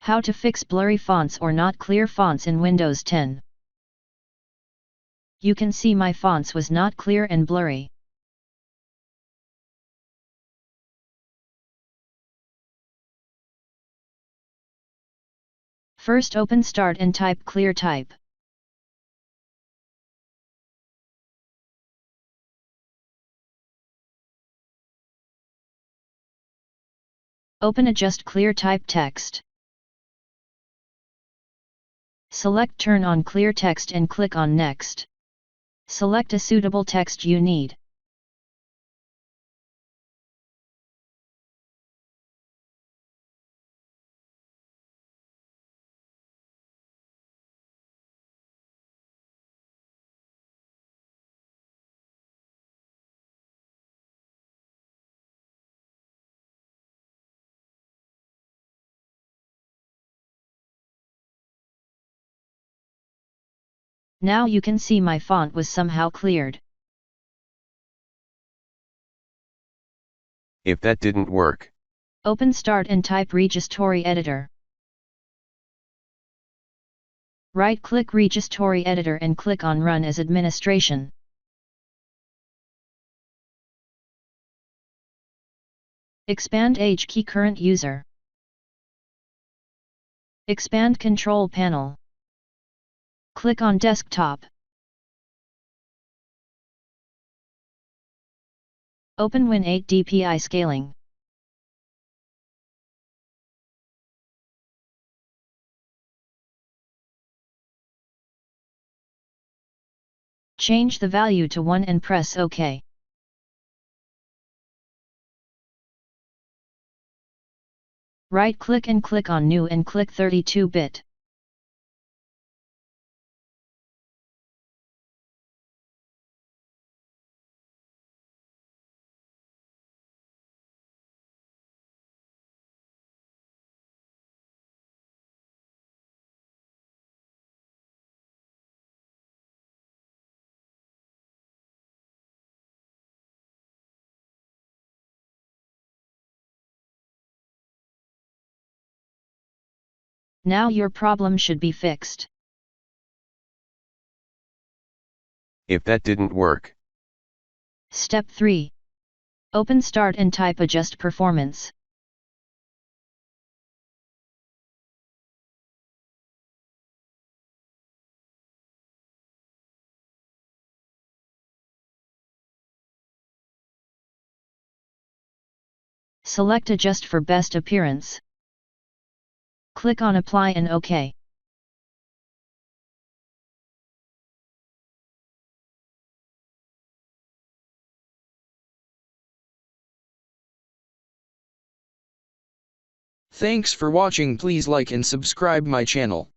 How to fix blurry fonts or not clear fonts in Windows 10. You can see my fonts was not clear and blurry. First open Start and type Clear Type. Open Adjust Clear Type Text. Select Turn on Clear Text and click on Next. Select a suitable text you need. Now you can see my font was somehow cleared. If that didn't work, Open Start and type Registry Editor. Right-click Registry Editor and click on Run as Administration. Expand Age Key Current User. Expand Control Panel. Click on Desktop. Open Win8 DPI Scaling. Change the value to 1 and press OK. Right-click and click on New and click 32-bit. Now your problem should be fixed. if that didn't work, Step 3. Open Start and type Adjust Performance. Select Adjust for best appearance. Click on Apply and OK. Thanks for watching. Please like and subscribe my channel.